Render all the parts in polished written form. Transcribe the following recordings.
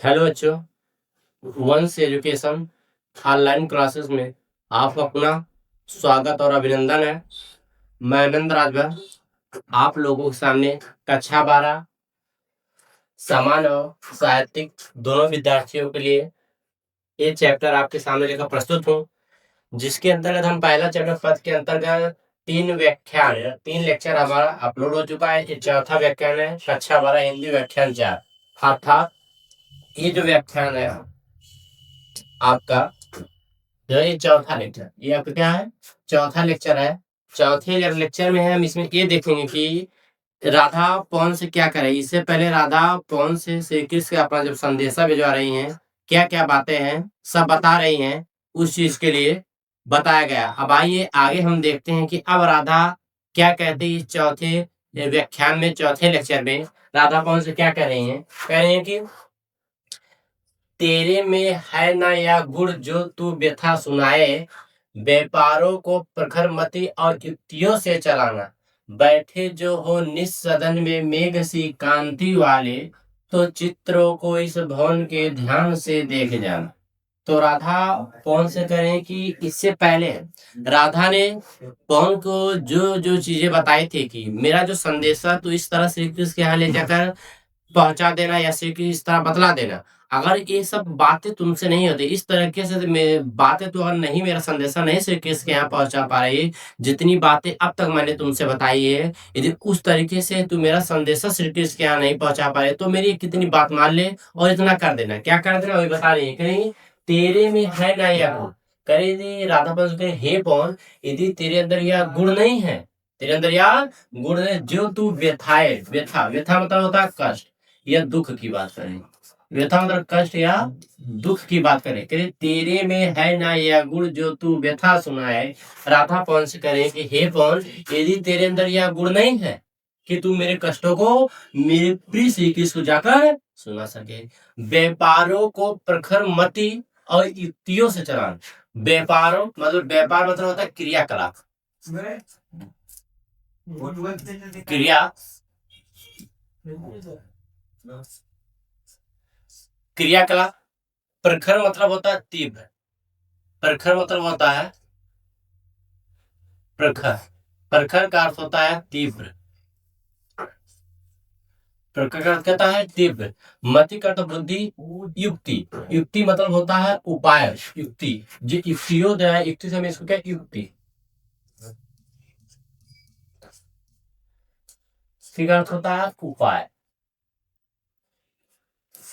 Hello बच्चों, वंश education online classes में आपका पुनः स्वागत और अभिनंदन है। मैं आनंद राजभर आप लोगों के सामने कक्षा 12 सामान्य और साहित्यिक दोनों विद्यार्थियों के लिए ये चैप्टर आपके सामने लेकर प्रस्तुत हूँ, जिसके अंतर्गत हम पहला चैप्टर पद के अंतर्गत 3 लेक्चर हमारा अपलोड हो चुका है। ये चौथा व्याख्यान है, कक्षा 12 हिंदी व्याख्यान 4। अर्थात ये जो व्याख्यान है आपका, ये चौथा लेक्चर, ये आपका क्या है, चौथा लेक्चर है। चौथे लेक्चर में हम इसमें ये देखेंगे कि राधा पवन से क्या करे। इससे पहले राधा पवन से श्री कृष्ण अपना जब संदेशा भिजवा रही हैं, क्या क्या बातें हैं सब बता रही हैं, उस चीज के लिए बताया गया। अब आइए आगे हम देखते हैं कि अब राधा क्या कहती है। इस चौथे व्याख्यान में, चौथे लेक्चर में राधा पवन से क्या कह रही हैं। कह रही हैं कि तेरे में है ना यह गुण जो तू व्यथा सुनाए, व्यापारों को प्रखर मति और युक्तियों से चलाना, बैठे जो हो निस्सदन में मेघ सी कांति वाले, तो चित्रों को इस भवन के ध्यान से देख जाना। तो राधा पवन से करें कि इससे पहले राधा ने पवन को जो जो चीजें बताई थी कि मेरा जो संदेशा तो इस तरह श्री कृष्ण के यहाँ ले जाकर पहुंचा देना या श्री कृष्ण इस तरह बतला देना। अगर ये सब बातें तुमसे नहीं होती, इस तरीके से बातें तो अगर नहीं, मेरा संदेशा नहीं श्री कृष्ण के यहाँ पहुंचा पा रही, जितनी बातें अब तक मैंने तुमसे बताई है, यदि उस तरीके से तू मेरा संदेशा श्री कृष्ण के यहाँ नहीं पहुंचा पा रहे, तो मेरी कितनी बात मान ले और इतना कर देना। क्या कर देना वही बता रही है। कहीं तेरे में है ना यह गुण, करे राधा पंच के हे पवन, यदि तेरे अंदर यह गुण नहीं है, तेरे अंदर यह गुण है जो तू व्यथाए, व्यथा व्यथा मतलब होता है कष्ट या दुख की बात करें, व्यथा मतलब कष्ट या दुख की बात करें। करें तेरे में है ना यह गुण जो तू व्यथा सुनाए। राधा पवन से करें कि हे पवन, यदि तेरे अंदर यह गुण नहीं है कि तू मेरे कष्टों को मेरे प्रिय श्री कृष्ण को जाकर सुना सके, व्यापारों को प्रखर मति और युक्तियों से चलाना। व्यापारों मतलब, व्यापार मतलब होता है क्रियाकलाप, क्रिया क्रियाकलाप। प्रखर मतलब होता है तीव्र, प्रखर मतलब होता है प्रखर, प्रखर का अर्थ होता है तीव्र, प्रखर का अर्थ कहता है तीव्र। मति का अर्थ बुद्धि, युक्ति, युक्ति मतलब होता है उपाय, युक्ति जो युक्तियों द्वारा, युक्ति से हमें इसको क्या युक्ति का अर्थ होता है उपाय।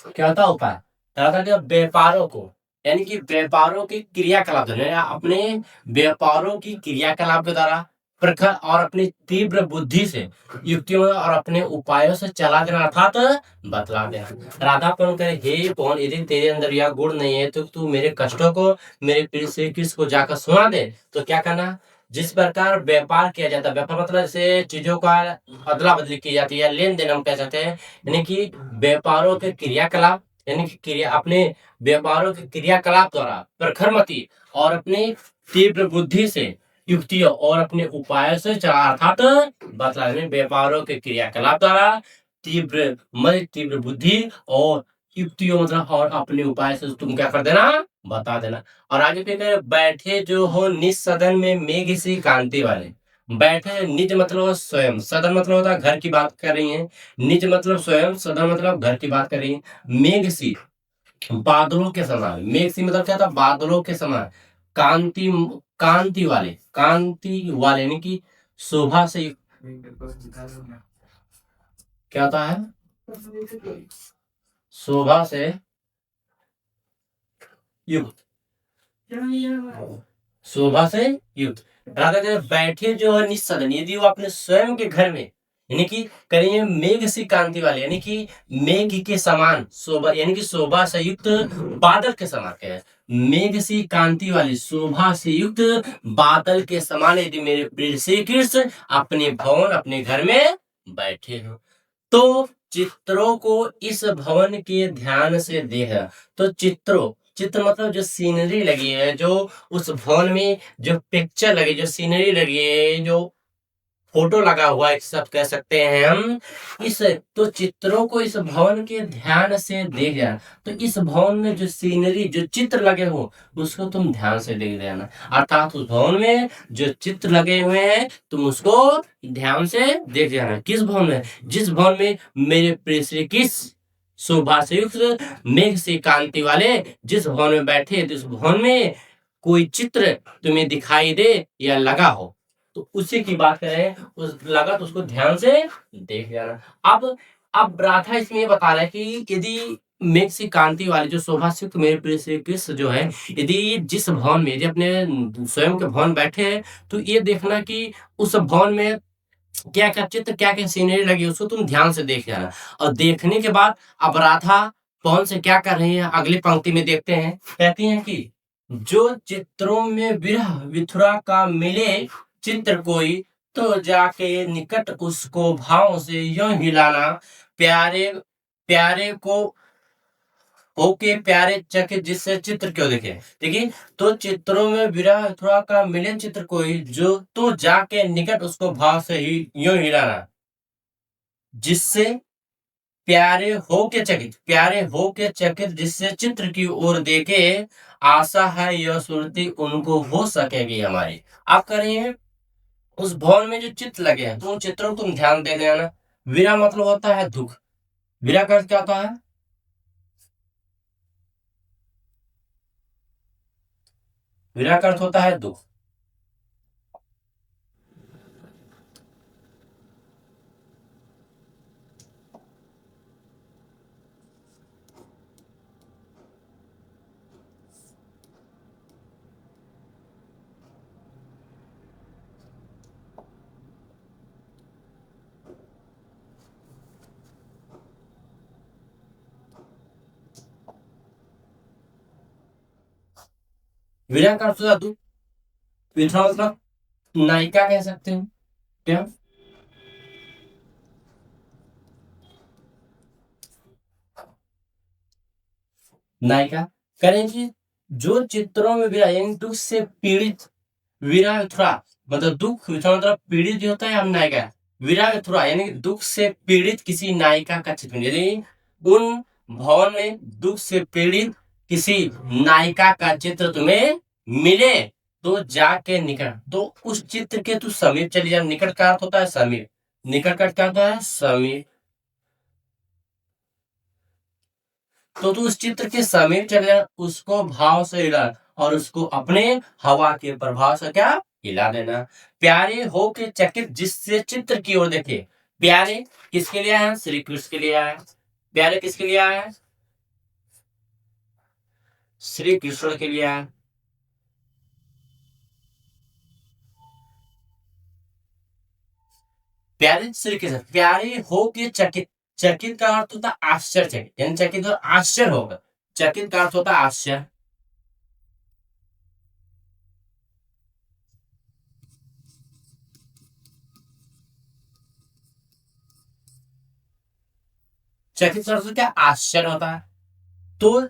क्या होता है उपाय, क्या व्यापारों को, यानी कि व्यापारों की क्रियाकलाप या अपने व्यापारों की क्रियाकलाप के द्वारा प्रखर और अपनी तीव्र बुद्धि से, युक्तियों और अपने उपायों से चला देना, अर्थात बतला देना। राधा पवन करे हे पवन, यदि तेरे अंदर यह गुण नहीं है तो तू मेरे कष्टों को मेरे प्रिय श्री कृष्ण को जाकर सुना दे। तो क्या करना, जिस प्रकार व्यापार किया जाता है, व्यापार मतलब जैसे चीजों का अदला बदली की जाती है, लेन देन हम कह सकते हैं, यानी कि व्यापारों के क्रियाकलाप, यानी कि क्रिया अपने व्यापारों के क्रियाकलाप द्वारा प्रखर मति और अपनी तीव्र बुद्धि से, युक्तियों और अपने उपायों से चला, अर्थात बतला। व्यापारों के क्रियाकलाप द्वारा तीव्र मति, तीव्र बुद्धि और युक्तियों मतलब और अपने उपाय से तुम क्या कर देना, बता देना। और आगे फिर कह, बैठे जो हो निस्सदन में मेघ सी कांति वाले। बैठे, निज मतलब स्वयं, सदन मतलब होता है घर की बात कर रही है, निज मतलब स्वयं, सदन मतलब घर की बात कर रही है। मेघ सी बादलों के समान, मेघ सी मतलब क्या था, बादलों के समान, कांति, कांति वाले, कांति वाले यानी कि शोभा से, क्या होता है, शोभा से युक्त, शोभा से युक्त। राधा बैठे जो है निस्सदन, यदि वो अपने स्वयं के घर में, यानी कि करिए मेघ सी कांति वाले, यानी कि मेघ के समान शोभा, यानी कि शोभा से युक्त बादल के समान है। मेघ सी कांति वाली शोभा से युक्त बादल के समान यदि मेरे प्रिय श्री कृष्ण अपने भवन, अपने घर में बैठे हो, तो चित्रों को इस भवन के ध्यान से देखा। तो चित्रों, चित्र मतलब जो सीनरी लगी है, जो उस भवन में जो पिक्चर लगी, जो सीनरी लगी है, जो फोटो लगा हुआ एक सब कह सकते हैं हम। इस तो चित्रों को इस भवन के ध्यान से देख जाना। तो इस भवन में जो सीनरी जो चित्र लगे हो उसको तुम ध्यान से देख जाना। अर्थात उस भवन में जो चित्र लगे हुए हैं तुम उसको ध्यान से देख जाना। किस भवन में? जिस भवन में मेरे प्रिय श्री कृष्ण शोभा से युक्त मेघ से कांति वाले जिस भवन में बैठे जिस भवन में कोई चित्र तुम्हें दिखाई दे या लगा हो, तो उसी की बात करें। उस लगा तो उसको ध्यान से देख जाना। अब राधा इसमें ये बता रहा है कि यदि मेघ सी कांति वाली जो शोभा से युक्त मेरे प्रिय श्री कृष्ण जो है, यदि जिस भवन में यदि अपने स्वयं के भवन बैठे हैं तो ये देखना कि उस भवन में क्या क्या चित्र क्या क्या सीनरी लगी उसको तुम ध्यान से देख जाना। और देखने के बाद अब राधा पवन से क्या कर रही है अगली पंक्ति में देखते हैं। कहती हैं कि जो चित्रों में विरह विथुरा का मिले चित्र कोई, तो जाके निकट उसको भाव से यूं हिलाना। प्यारे प्यारे को ओके प्यारे चकित जिससे चित्र क्यों देखे। देखिए, तो चित्रों में विरह थोड़ा का मिलन चित्र कोई जो तो जाके निकट उसको भाव से ही यूं हिलाना, जिससे प्यारे हो के चकित जिससे चित्र की ओर देखे। आशा है यह सुरती उनको हो सकेगी हमारी। आप करें उस भवन में जो चित्र लगे हैं तो उन चित्रों को तुम ध्यान दे देना। विरह मतलब होता है दुख। विरह का अर्थ क्या होता है? विरह का अर्थ होता है दुख। विरह का अर्थ होता है दुख। विधवा मतलब नायिका कह सकते हो क्या? नायिका करेंगे जो चित्रों में विरह यानी दुख से पीड़ित। विरह विथुरा मतलब दुख, विथुरा मतलब पीड़ित जो होता है हम नायिका। विरह विथुरा यानी दुख से पीड़ित किसी नायिका का चित्र, यदि उन भवन में दुख से पीड़ित किसी नायिका का चित्र तुम्हें मिले तो जाके निकट, तो उस चित्र के तू समीप चली जा। निकट का अर्थ होता है समीप। निकट का अर्थ क्या होता है? समीप। तो तू उस चित्र के समीप चले जा, उसको भाव से हिला और उसको अपने हवा के प्रभाव से क्या हिला देना। प्यारे हो के चकित जिससे चित्र की ओर देखे। प्यारे किसके लिए आया है? श्री कृष्ण के लिए आया है। प्यारे किसके लिए आया है? श्री कृष्ण के लिए आया है। प्यारे श्री कृष्ण प्यारे हो के चकित। चकित का अर्थ होता है आश्चर्यचकित, यानी चकित और आश्चर्य होगा। चकित का अर्थ होता है आश्चर्य। चकित का अर्थ क्या? आश्चर्य होता है। तो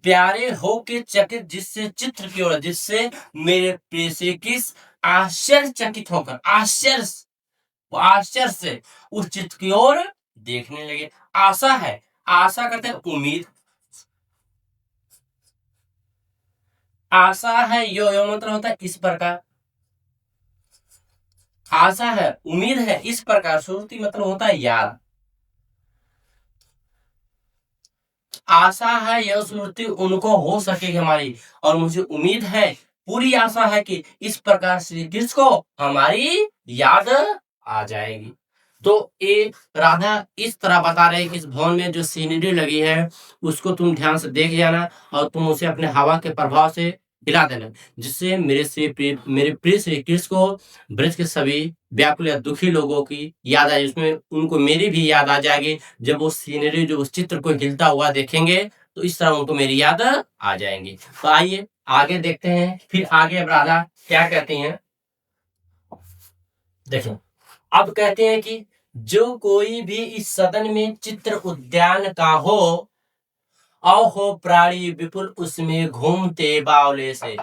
प्यारे हो के चकित जिससे चित्र की ओर, जिससे मेरे प्रिय से किस आश्चर्यचकित होकर आश्चर्य से उस चित्र की ओर देखने लगे। आशा है, आशा कहते हैं उम्मीद। आशा है यो मंत्र होता है इस प्रकार। आशा है उम्मीद है इस प्रकार। श्रुति मतलब होता है याद। आशा है यह स्मृति उनको हो सकेगी हमारी, और मुझे उम्मीद है पूरी आशा है कि इस प्रकार श्री कृष्ण को हमारी याद आ जाएगी। तो ये राधा इस तरह बता रहे हैं कि इस भवन में जो सीनरी लगी है उसको तुम ध्यान से देख जाना और तुम उसे अपने हवा के प्रभाव से हिला देना, जिससे मेरे प्रिय श्री कृष्ण को ब्रज के सभी व्याकुल या दुखी लोगों की याद आए, उसमें उनको मेरी भी याद आ जाएगी। जब वो सीनरी जो उस चित्र को हिलता हुआ देखेंगे तो इस तरह उनको मेरी याद आ जाएंगी। तो आइए आगे देखते हैं फिर आगे अब राधा क्या कहती हैं। देखो अब कहते हैं कि जो कोई भी इस सदन में चित्र उद्यान का हो, हो प्राणी विपुल उसमें घूमते बावले से,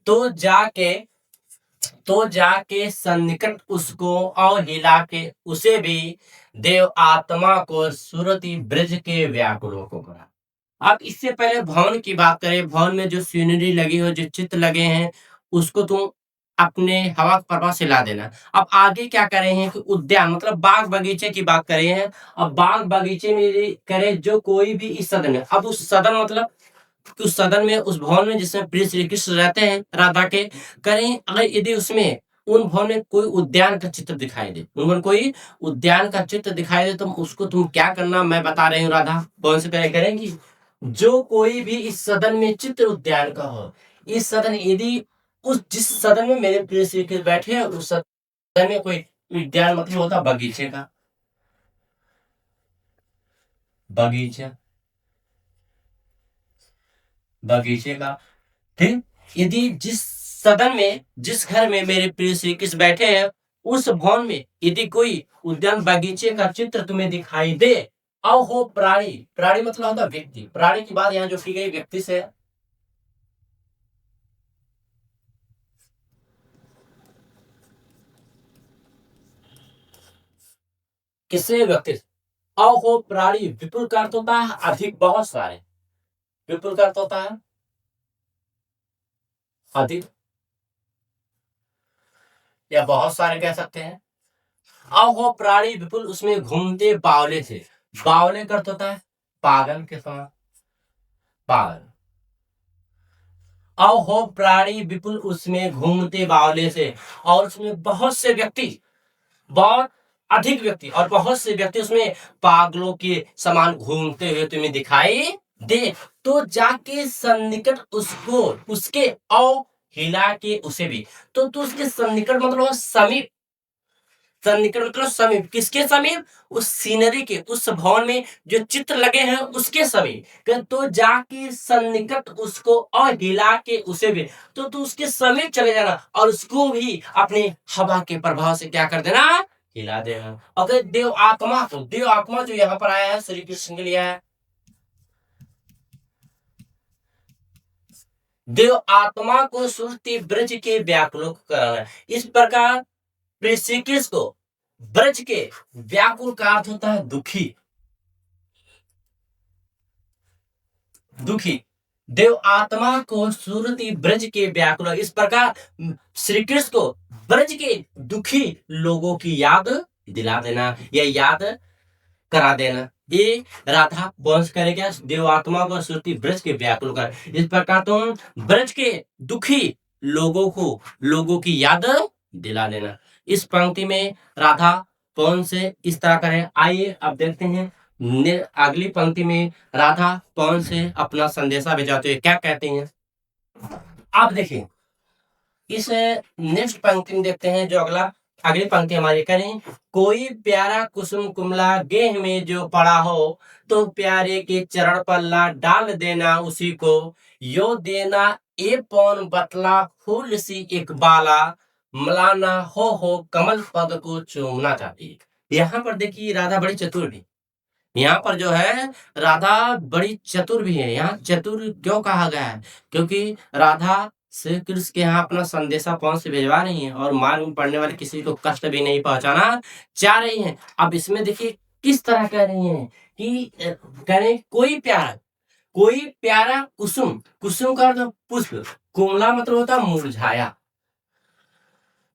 तो जाके तो जाके सन्निकट उसको और हिला के उसे भी देव आत्मा को सुरति ब्रज के व्याकुलों को करा। अब इससे पहले भवन की बात करें, भवन में जो सीनरी लगी हो, जो चित्र लगे हैं, उसको तुम अपने हवा प्रभा से ला देना। अब आगे क्या करे हैं कि उद्यान मतलब बाग बगीचे की बात करे हैं। अब बाग बगीचे में ये करें जो कोई भी इस सदन में, अब उस सदन मतलब कि उस सदन में, उस भवन में जिसमें प्रिय श्री कृष्ण रहते हैं राधा के, करें अगर यदि उसमें उन भवन में कोई उद्यान का चित्र दिखाई दे, उन कोई उद्यान का चित्र दिखाई दे, तो उसको तुम क्या करना मैं बता रही हूँ। राधा कौन से तरह करेंगी, जो कोई भी इस सदन में चित्र उद्यान का हो, इस सदन यदि उस जिस सदन में मेरे प्रिय श्री कृष्ण बैठे हैं उस सदन में कोई उद्यान मतलब होता बगीचे का, बगीचा, बगीचे का, ठीक। यदि जिस सदन में, जिस घर में मेरे प्रिय श्री कृष्ण बैठे हैं उस भवन में यदि कोई उद्यान बगीचे का चित्र तुम्हें दिखाई दे, और हो प्राणी, प्राणी मतलब होता व्यक्ति, प्राणी की बात यहाँ जो की गई व्यक्ति से है। किससे, व्यक्ति से। और हो प्राणी विपुल का अर्थ होता है अधिक, बहुत सारे, विपुल का अर्थ होता है अधिक या बहुत सारे कह सकते हैं। और वो प्राणी विपुल उसमें घूमते बावले थे, बावले का अर्थ होता है पागल के समान, पागल। और हो प्राणी विपुल उसमें घूमते बावले से, और उसमें बहुत से व्यक्ति, बहुत अधिक व्यक्ति और बहुत से व्यक्ति उसमें पागलों के समान घूमते हुए तुम्हें दिखाई दे, तो जाके सन्निकट उसको, उसके और हिला के उसे भी, तो उसके सन्निकट मतलब समीप, सन्निकट मतलब समीप, किसके समीप, उस सीनरी के, उस भवन में जो चित्र लगे हैं उसके समीप, तो जाके सन्निकट उसको और हिला के उसे भी, तो तू उसके समीप चले जाना और उसको भी अपने हवा के प्रभाव से क्या कर देना, हिला देना। अगर देव आत्मा को, देव आत्मा जो यहाँ पर आया है श्री कृष्ण के लिए है, देव आत्मा को सुरति ब्रज के व्याकुलों को कराना। इस प्रकार प्रिय श्री कृष्ण को ब्रज के व्याकुल का अर्थ होता है दुखी, दुखी। देव आत्मा को सुरति ब्रज के व्याकुल, इस प्रकार श्री कृष्ण को ब्रज के दुखी लोगों की याद दिला देना या याद करा देना। ये राधा वंश करेगा देव आत्मा को सुरति ब्रज के व्याकुल कर, इस प्रकार तुम ब्रज के दुखी लोगों को, लोगों की याद दिला देना। इस पंक्ति में राधा कौन से इस तरह करें, आइए अब देखते हैं अगली पंक्ति में राधा कौन से अपना संदेशा भेजाते हुए क्या कहते हैं। आप देखिए इस नेक्स्ट पंक्ति में देखते हैं, जो अगला, अगली पंक्ति हमारी करें, कोई प्यारा कुसुम कुमला गेह में जो पड़ा हो, तो प्यारे के चरण पल्ला डाल देना उसी को, यो देना ए पौन बतला फूल सी एक बाला, मलाना हो कमल पद को चूमना चाहती। यहाँ पर देखिए राधा बड़ी चतुर भी, यहाँ पर जो है राधा बड़ी चतुर भी है। यहाँ चतुर क्यों कहा गया है, क्योंकि राधा श्री कृष्ण के यहाँ अपना संदेशा कौन से भेजवा रही हैं और मार्ग में पड़ने वाले किसी को कष्ट भी नहीं पहुंचाना चाह रही हैं। अब इसमें देखिए किस तरह कह रही हैं कि कह रहे हैं, कोई प्यारा, कोई प्यारा कुसुम, कुसुम का अर्थ पुष्प, कुमला मतलब होता है मुरझाया,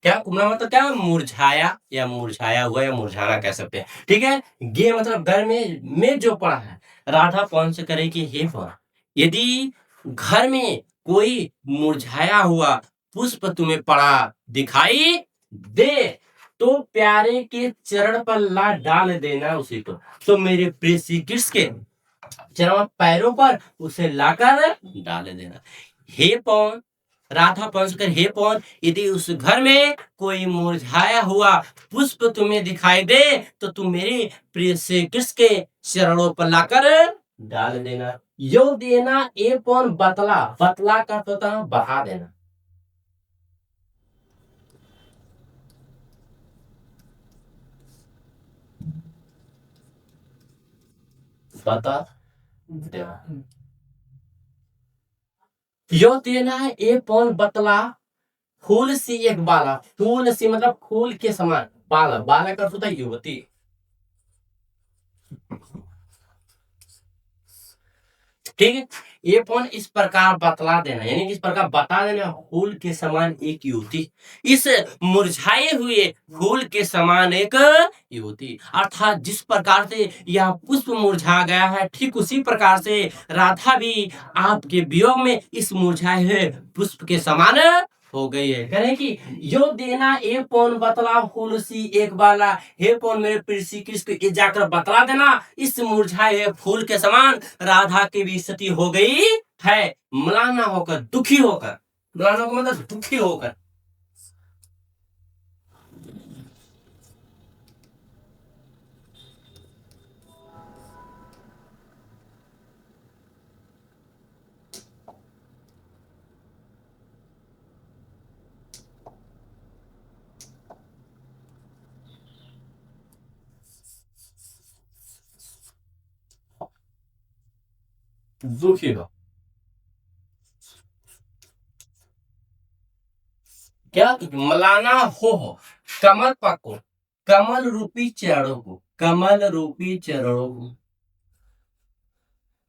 क्या कुमला मतलब क्या, मुरझाया या मुरझाया हुआ या मुरझाना कह सकते हैं, ठीक है। गे मतलब घर में जो पड़ा है, राधा कौन से करे कि हे पर, यदि घर में कोई मुरझाया हुआ पुष्प तुम्हें पड़ा दिखाई दे, तो प्यारे के चरण पर ला डाल देना उसी को, तो मेरे प्रिय श्री कृष्ण के चरण पैरों पर उसे लाकर डाल देना। हे पवन, राधा पंचकर, हे पवन, यदि उस घर में कोई मुरझाया हुआ पुष्प तुम्हें दिखाई दे, तो तुम मेरे प्रिय श्री कृष्ण के चरणों पर लाकर डाल देना। यो देना ए पवन बतला, बतला का अर्थ होता है बढ़ा देना, बता देना। यो देना ए पवन बतला फूल सी एक बाला, फूल सी मतलब फूल के समान, बाला, बाला का अर्थ होता है युवती। ठीक है, ये पॉइंट इस प्रकार बतला देना, यानी कि इस प्रकार बता देना, फूल के समान एक युवती, इस मुरझाए हुए फूल के समान एक युवती, अर्थात जिस प्रकार से यह पुष्प मुरझा गया है, ठीक उसी प्रकार से राधा भी आपके वियोग में इस मुरझाए हुए पुष्प के समान हो गई है। कह रहे हैं कि यो देना ए पौन बतला फूल सी एक बाला, हे पौन मेरे प्रिय श्री कृष्ण को ये जाकर बतला देना, इस मुरझाए हुए फूल के समान राधा की भी स्थिति हो गई है, मलाना होकर, दुखी होकर, मलाना को मतलब दुखी होकर। दुखी हो क्या, मलाना हो कमल पको, कमल रूपी चरणों को, कमल रूपी चरणों को,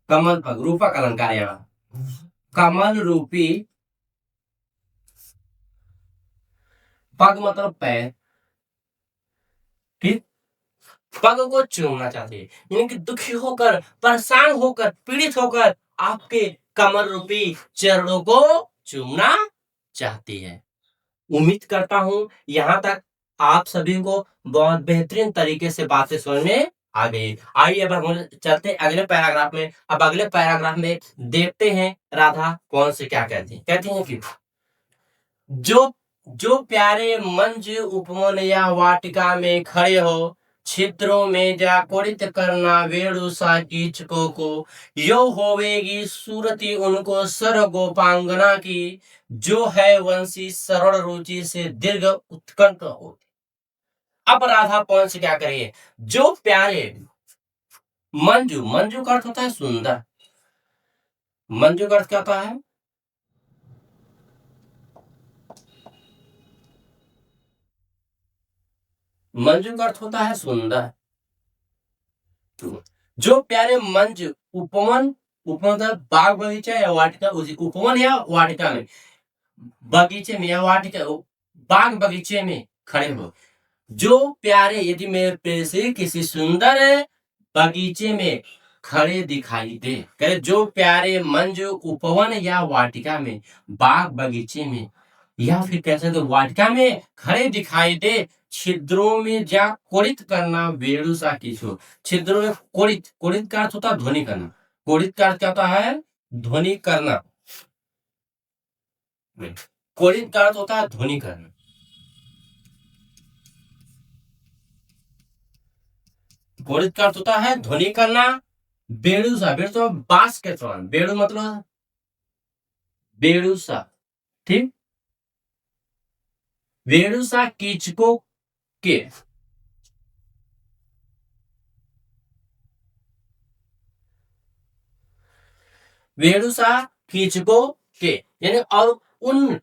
कमल पग रूपक अलंकार यहाँ, कमल रूपी, पग मतलब पैर, ठीक, पग को चूमना चाहती है, यानी कि दुखी होकर, परेशान होकर, पीड़ित होकर आपके कमल रूपी चरणों को चूमना चाहती है। उम्मीद करता हूं यहां तक आप सभी को बहुत बेहतरीन तरीके से बातें समझ में आ गई। आइए अब हम चलते अगले पैराग्राफ में। अब अगले पैराग्राफ में देखते हैं राधा कौन से क्या कहती है। कहती हैं कि जो जो प्यारे मंज उपवन या वाटिका में खड़े हो, छिद्रों में जा कोरित करना वेणु सा कीचकों को, यो होवेगी सूरती उनको सर गोपांगना की, जो है वंशी सरल रुचि से दीर्घ उत्कंठ हो। अब राधा कौन से क्या करिए, जो प्यारे मंजू, मंजू का अर्थ होता है सुंदर, मंजू का अर्थ क्या होता है, मंजू का अर्थ होता है सुंदर। जो प्यारे मंज उपवन, उपवन मतलब बाग बगीचा या वाटिका, उसी उपवन या वाटिका में, बगीचे में या वाटिका, बाग बगीचे में खड़े हो, जो प्यारे, यदि मेरे प्रिय से किसी सुंदर बगीचे में खड़े दिखाई दे, करे जो प्यारे मंज उपवन या वाटिका में, बाग बगीचे में, या फिर कैसे तो वाटिका में खड़े दिखाई दे, छिद्रों में जा कोरित करना वेणु सा किशोर, छिद्रों में कोरित, कोरित का अर्थ होता है ध्वनि करना, कोरित का अर्थ क्या होता है, ध्वनि करना, कोरित का अर्थ होता है ध्वनि करना, कोरित का अर्थ होता है ध्वनि करना, बेड़ूसा, बेड़ूसा बांस के समान, बेड़ू मतलब बेड़ूसा, ठीक, वेणुसा कीचकों के, वेणुसा कीचकों के, यानी और उन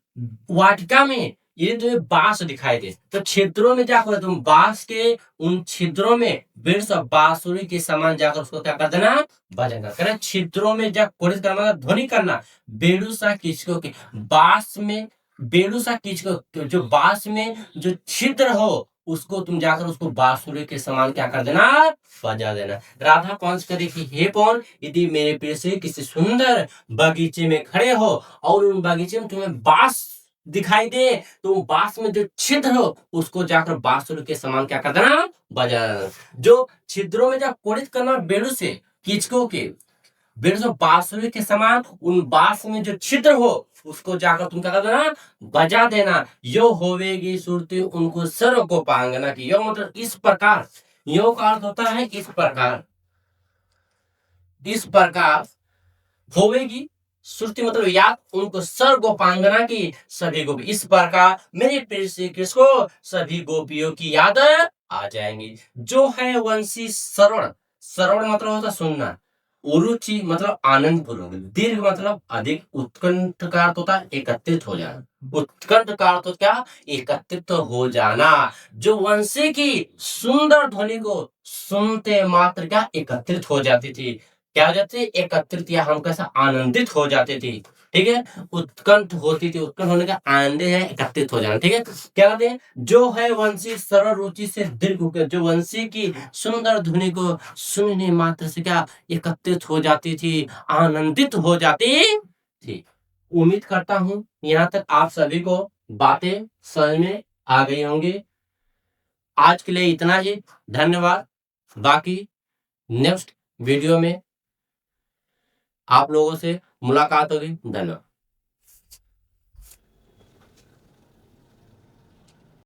वाटिका में ये जो बांस दिखाई दे, तो छिद्रों में जाकर तुम बांस के उन छिद्रों में वृक्ष बांसुरी के समान जाकर उसको क्या कर देना, बजाना, कहना छिद्रों में जा कोरित करना मतलब ध्वनि करना, बेड़ूसा कीचकों के, बांस में, बेड़ूसा कीचकों, जो बांस में जो छिद्र हो उसको तुम जाकर उसको बांसुरी के समान क्या कर देना, बजा देना। राधा कौन करे कि हे कौन, यदि मेरे प्रिय से किसी सुंदर बगीचे में खड़े हो और उन बगीचे में तुम्हें बांस दिखाई दे, तो बांस में जो छिद्र हो उसको जाकर बांसुरी के समान क्या कर देना, बजा देना। जो छिद्रों में जब कोरित करना बेड़ू से कीचकों के, बेड़ू से बांसुरी के समान उन बांस में जो छिद्र हो उसको जाकर तुम क्या कर देना, बजा देना। यो होवेगी सुरती उनको सर्व को पांगना की, यो मतलब इस प्रकार, यो का अर्थ होता है इस प्रकार, इस प्रकार होवेगी श्रुति मतलब याद उनको सर गोपांगना की सभी गोपी, इस प्रकार मेरे प्रिय श्री कृष्ण को सभी गोपियों की याद आ जाएंगी। जो है वंशी श्रवण, श्रवण मतलब होता सुनना, उरुचि मतलब आनंद पूर्वक, दीर्घ मतलब अधिक, उत्कंठ का अर्थ होता है एकत्रित हो जाना, उत्कंठ का अर्थ क्या, एकत्रित हो जाना। जो वंशी की सुंदर ध्वनि को सुनते मात्र क्या एकत्रित हो जाती थी, क्या हो जाती थी, एकत्रित, या हम कैसा आनंदित हो जाती थी। ठीक है, उत्कंठ होती थी, उत्कंठ होने का आनंद है एकत्रित हो जाना। ठीक है, क्या कहते हैं, जो है वंशी सरल रुचि से दीर्घ होकर, जो वंशी की सुंदर ध्वनि को सुनने मात्र से क्या एकत्रित हो जाती थी, आनंदित हो जाती थी। उम्मीद करता हूं यहाँ तक आप सभी को बातें समझ में आ गई होंगी। आज के लिए इतना ही, धन्यवाद। बाकी नेक्स्ट वीडियो में आप लोगों से मुलाकात होगी। धन्यवाद।